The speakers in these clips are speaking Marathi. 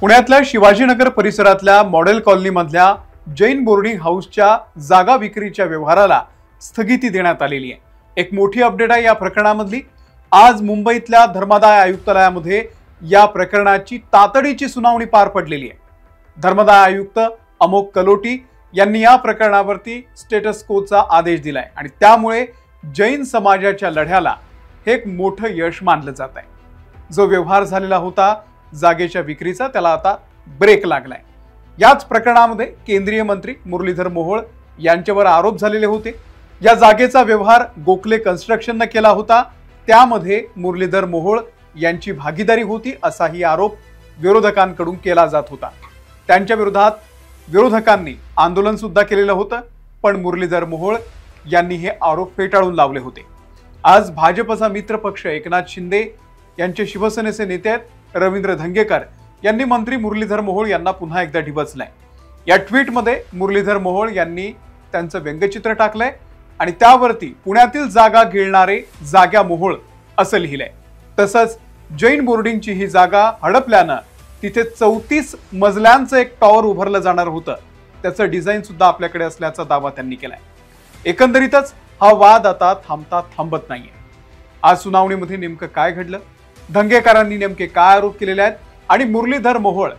पुण्यातल्या शिवाजीनगर परिसरातल्या मॉडेल कॉलनीमधल्या जैन बोर्डिंग हाऊसच्या जागा विक्रीच्या व्यवहाराला स्थगिती देण्यात आलेली आहे। एक मोठी अपडेट आहे या प्रकरणामधली। आज मुंबईतल्या धर्मादाय आयुक्तालयामध्ये या प्रकरणाची तातडीची सुनावणी पार पडलेली आहे। धर्मादाय आयुक्त अमोक कलोटी यांनी या प्रकरणावरती स्टेटस कोचा आदेश दिलाय आणि त्यामुळे जैन समाजाच्या लढ्याला हे एक मोठं यश मानलं जात आहे। जो व्यवहार झालेला होता जागेच्या विक्रीचा, त्याला आता ब्रेक लागलाय। याच प्रकरणामध्ये केंद्रीय मंत्री मुरलीधर मोहोळ यांच्यावर आरोप झालेले होते। या जागेचा व्यवहार गोखले कन्स्ट्रक्शनने केला होता, त्यामध्ये मुरलीधर मोहोळ यांची भागीदारी होती असाही आरोप विरोधकांकडून केला जात होता। त्यांच्या विरोधात विरोधकांनी आंदोलन सुद्धा केलेलं होतं, पण मुरलीधर मोहोळ यांनी हे आरोप फेटाळून लावले होते। आज भाजपचा मित्र पक्ष एकनाथ शिंदे यांचे शिवसेनेचे नेते आहेत रवींद्र धंगेकर यांनी मंत्री मुरलीधर मोहोळ यांना पुन्हा एकदा ढिबचलंय। या ट्विटमध्ये मुरलीधर मोहोळ यांनी त्यांचं व्यंगचित्र टाकलंय आणि त्यावरती पुण्यातील जागा गिळणारे जाग्या मोहोळ असं लिहिलंय। तसंच जैन बोर्डिंगची ही जागा हडपल्यानं तिथे 34 मजल्यांचं एक टॉवर उभारलं जाणार होतं, त्याचं डिझाईन सुद्धा आपल्याकडे असल्याचा दावा त्यांनी केलाय। एकंदरीतच हा वाद आता थांबता थांबत नाहीये। आज सुनावणीमध्ये नेमकं काय घडलं, धंगेकरांनी नेमके काय आरोप केलेले आहेत आणि मुरलीधर मोहोळ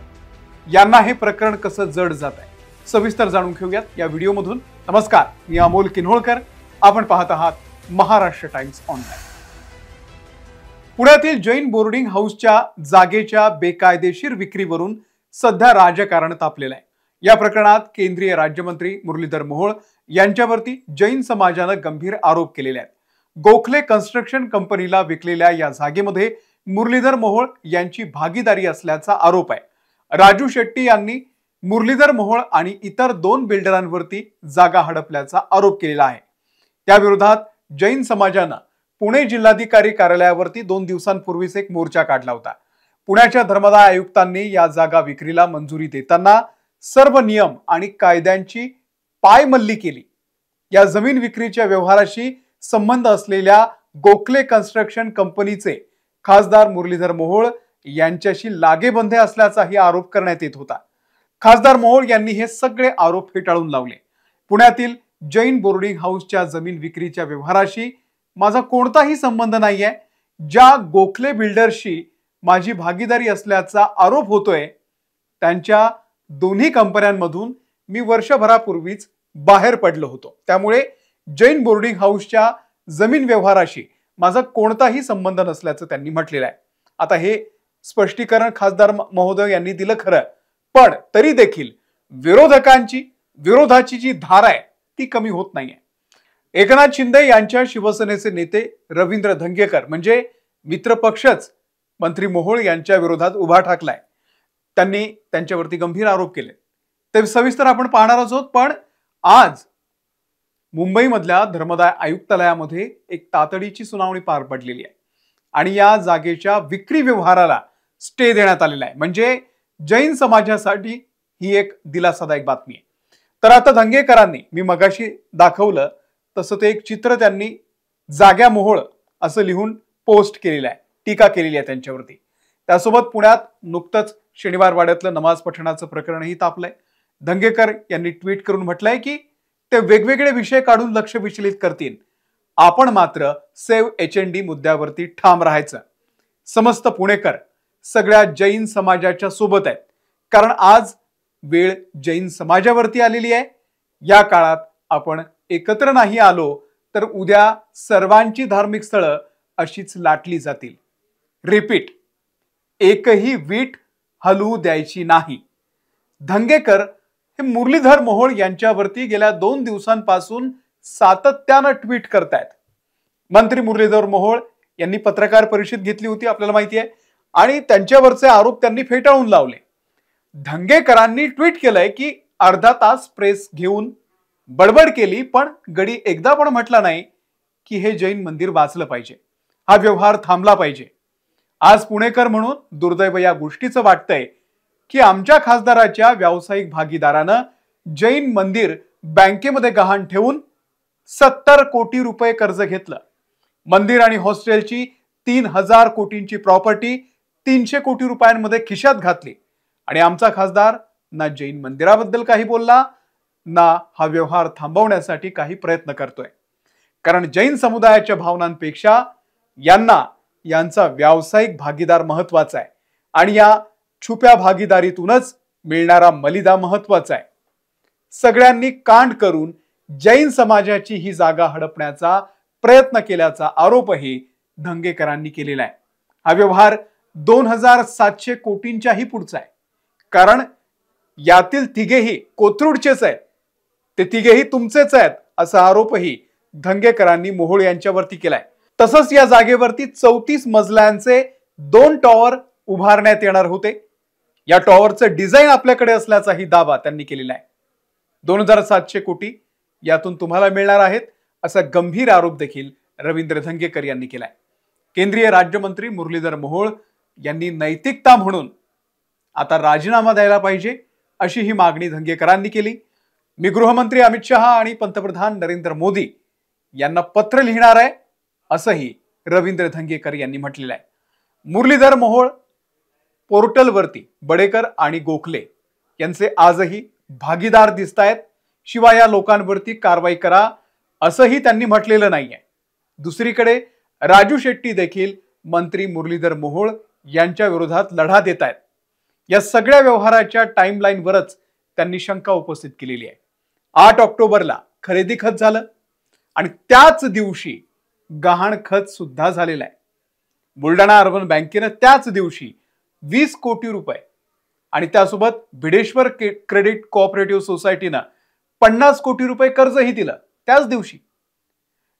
यांना हे प्रकरण कसं जड जात आहे, सविस्तर जाणून घेऊयात या व्हिडिओमधून। नमस्कार, मी अमोल किन्होळकर, आपण पाहत आहात महाराष्ट्र टाइम्स ऑनलाईन। पुण्यातील जैन बोर्डिंग हाऊसच्या जागेच्या बेकायदेशीर विक्रीवरून सध्या राजकारण तापलेलं आहे। या प्रकरणात केंद्रीय राज्यमंत्री मुरलीधर मोहोळ यांच्यावरती जैन समाजाने गंभीर आरोप केलेले आहेत। गोखले कन्स्ट्रक्शन कंपनीला विकलेल्या या जागेमध्ये मुरलीधर मोहोळ यांची भागीदारी असल्याचा आरोप आहे। राजू शेट्टी यांनी मुरलीधर मोहोळ आणि इतर 2 बिल्डरांवरती जागा हडपल्याचा आरोप केलेला आहे। त्या विरोधात जैन समाजाने पुणे जिल्हाधिकारी कार्यालयावरती 2 दिवसांपूर्वीच एक मोर्चा काढला होता। पुण्याच्या धर्मादाय आयुक्तांनी या जागा विक्रीला मंजुरी देताना सर्व नियम आणि कायद्यांची पायमल्ली केली। या जमीन विक्रीच्या व्यवहाराशी संबंध असलेल्या गोखले कन्स्ट्रक्शन कंपनीचे खासदार मुरलीधर मोहोळ यांच्याशी लागेबंधे असल्याचाही आरोप करण्यात येत होता। खासदार मोहोळ यांनी हे सगळे आरोप फेटाळून लावले। पुण्यातील जैन बोर्डिंग हाऊसच्या जमीन विक्रीच्या व्यवहाराशी माझा कोणताही संबंध नाहीये। ज्या गोखले बिल्डरशी माझी भागीदारी असल्याचा आरोप होतोय त्यांच्या दोन्ही कंपन्यांमधून मी वर्षभरापूर्वीच बाहेर पडलो होतो, त्यामुळे जैन बोर्डिंग हाऊसच्या जमीन व्यवहाराशी माझा कोणताही संबंध नसल्याचं त्यांनी म्हटलेलं आहे। आता हे स्पष्टीकरण खासदार महोदय यांनी दिलं खरं, पण तरी देखील विरोधाची जी धार आहे ती कमी होत नाहीये। एकनाथ शिंदे यांच्या शिवसेनेचे नेते रवींद्र धंगेकर म्हणजे मित्र पक्षच मंत्री मोहोळ यांच्या विरोधात उभा ठाकलाय। त्यांनी त्यांच्यावरती गंभीर आरोप केले, ते सविस्तर आपण पाहणार आहोत। पण आज मुंबईमधल्या धर्मादाय आयुक्तालयामध्ये एक तातडीची सुनावणी पार पडलेली आहे आणि या जागेच्या विक्री व्यवहाराला स्टे देण्यात आलेला आहे। म्हणजे जैन समाजासाठी ही एक दिलासादायक बातमी आहे। तर आता धंगेकरांनी मी मगाशी दाखवलं तसं ते एक चित्र त्यांनी जाग्या मोहोळ असं लिहून पोस्ट केलेलं आहे, टीका केलेली आहे त्यांच्यावरती। त्यासोबत पुण्यात नुकतंच शनिवार वाड्यातलं नमाज पठणाचं प्रकरणही तापलंय। धंगेकर यांनी ट्विट करून म्हटलंय की ते वेगवेगळे विषय काढून लक्ष विचलित करतील, आपण मात्र सेव्ह HND मुद्द्यावरती ठाम राहायचं। समस्त पुणेकर सगळ्या जैन समाजाच्या सोबत आहेत, कारण आज वेळ जैन समाजावरती आलेली आहे। या काळात आपण एकत्र नाही आलो तर उद्या सर्वांची धार्मिक स्थळं अशीच लाटली जातील। रिपीट, एकही वीट हलवू द्यायची नाही। धंगेकर हे मुरलीधर मोहोळ यांच्यावरती गेल्या 2 दिवसांपासून सातत्यानं ट्विट करतायत। मंत्री मुरलीधर मोहोळ यांनी पत्रकार परिषद घेतली होती, आपल्याला माहिती आहे, आणि त्यांच्यावरचे आरोप त्यांनी फेटाळून लावले। धंगेकरांनी ट्विट केलंय की अर्धा तास प्रेस घेऊन बडबड केली, पण गडी एकदा पण म्हटला नाही की हे जैन मंदिर वाचलं पाहिजे, हा व्यवहार थांबला पाहिजे। आज पुणेकर म्हणून दुर्दैव या गोष्टीचं वाटतंय की आमच्या खासदाराच्या व्यावसायिक भागीदारानं जैन मंदिर बँकेमध्ये गहाण ठेवून 70 कोटी रुपये कर्ज घेतलं। मंदिर आणि हॉस्टेलची 3000 कोटींची प्रॉपर्टी 300 कोटी रुपयांमध्ये खिशात घातली आणि आमचा खासदार ना जैन मंदिराबद्दल काही बोलला ना हा व्यवहार थांबवण्यासाठी काही प्रयत्न करतोय. कारण जैन समुदायाच्या भावनांपेक्षा यांचा व्यावसायिक भागीदार महत्वाचा आहे आणि या छुप्या भागीदारीतूनच मिळणारा मलिदा महत्वाचा आहे. सगळ्यांनी कांड करून जैन समाजाची ही जागा हडपण्याचा प्रयत्न केल्याचा आरोपही धंगेकरांनी केलेला आहे. हा व्यवहार 2700 कोटींच्याही पुढचा आहे. कारण यातील तिघेही कोथरूडचेच आहेत, ते तिघेही तुमचेच आहेत असा आरोपही धंगेकरांनी मोहोळ यांच्यावरती केलाय. तसंच या जागेवरती 34 मजल्यांचे 2 टॉवर उभारण्यात येणार होते. या टॉवरचं डिझाईन आपल्याकडे असल्याचाही दावा त्यांनी केलेला आहे. 2700 कोटी यातून तुम्हाला मिळणार आहेत असा गंभीर आरोप देखील रवींद्र धंगेकर यांनी केलाय. केंद्रीय राज्यमंत्री मुरलीधर मोहोळ यांनी नैतिकता म्हणून आता राजीनामा द्यायला पाहिजे अशी ही मागणी धंगेकरांनी केली. मी गृहमंत्री अमित शहा आणि पंतप्रधान नरेंद्र मोदी यांना पत्र लिहिणार आहे असंही रवींद्र धंगेकर यांनी म्हटलेलं आहे. मुरलीधर मोहोळ पोर्टलवरती बडेकर आणि गोखले यांचे आजही भागीदार दिसत आहेत. शिवाय या लोकांवरती कारवाई करा असंही त्यांनी म्हटलेलं नाहीये. दुसरीकडे राजू शेट्टी देखील मंत्री मुरलीधर मोहोळ यांच्या विरोधात लढा देत आहेत. या सगळ्या व्यवहाराच्या टाइमलाईनवरच त्यांनी शंका उपस्थित केलेली आहे. 8 ऑक्टोबरला खरेदी खत झालं आणि त्याच दिवशी गहाण खत सुद्धा झालेलं आहे. बुलढाणा अर्बन बँकेनं त्याच दिवशी 20 कोटी रुपये आणि त्यासोबत भिडेश्वर क्रेडिट कोऑपरेटिव्ह सोसायटीनं 50 कोटी रुपये कर्जही दिलं. त्याच दिवशी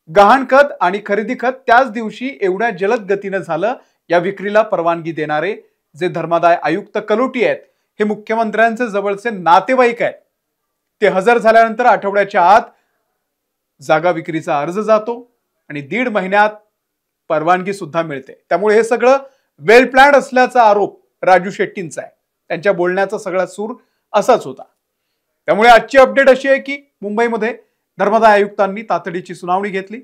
गहाण खत आणि खरेदी खत त्याच दिवशी एवढ्या जलद गतीनं झालं. या विक्रीला परवानगी देणारे जे धर्मादाय आयुक्त कलोटी आहेत हे मुख्यमंत्र्यांचे जवळचे नातेवाईक आहेत. ते हजर झाल्यानंतर आठवड्याच्या आत जागा विक्रीचा अर्ज जातो आणि 1.5 महिन्यात परवानगी सुद्धा मिळते. त्यामुळे हे सगळं वेल प्लॅन्ड असल्याचा आरोप राजू शेट्टींचा आहे. त्यांच्या बोलण्याचा सगळा सूर असाच होता. त्यामुळे आजची अपडेट अशी आहे की मुंबईमध्ये धर्मादाय आयुक्तांनी तातडीची सुनावणी घेतली.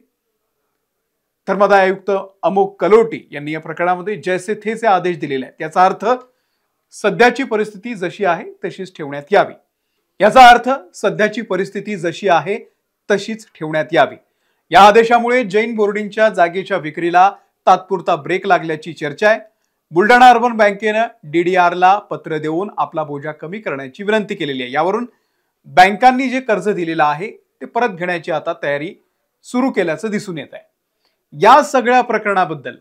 धर्मादाय आयुक्त अमोक कलोटी यांनी या प्रकरणामध्ये जैसे थेचे आदेश दिलेले आहेत. याचा अर्थ सध्याची परिस्थिती जशी आहे तशीच ठेवण्यात यावी. याचा अर्थ सध्याची परिस्थिती जशी आहे तशीच ठेवण्यात यावी. या आदेशामुळे जैन बोर्डिंगच्या जागेच्या विक्रीला तात्पुरता ब्रेक लागल्याची चर्चा आहे. बुलढाणा अर्बन बँकेनं DDRला पत्र देऊन आपला बोजा कमी करण्याची विनंती केलेली आहे. यावरून बँकांनी जे कर्ज दिलेलं आहे ते परत घेण्याची आता तयारी सुरू केल्याचं दिसून येत आहे. या सगळ्या प्रकरणाबद्दल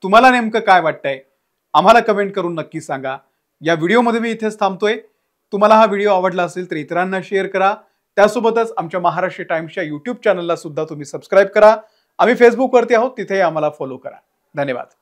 तुम्हाला नेमकं काय वाटतंय आम्हाला कमेंट करून नक्की सांगा. या व्हिडिओमध्ये मी इथेच थांबतोय. तुम्हाला हा व्हिडिओ आवडला असेल तर इतरांना शेअर करा. त्यासोबतच आमच्या महाराष्ट्र टाइम्सच्या YouTube चॅनलला सुद्धा तुम्ही सबस्क्राईब करा. आम्ही फेसबुकवरती आहोत, तिथेही आम्हाला फॉलो करा. धन्यवाद.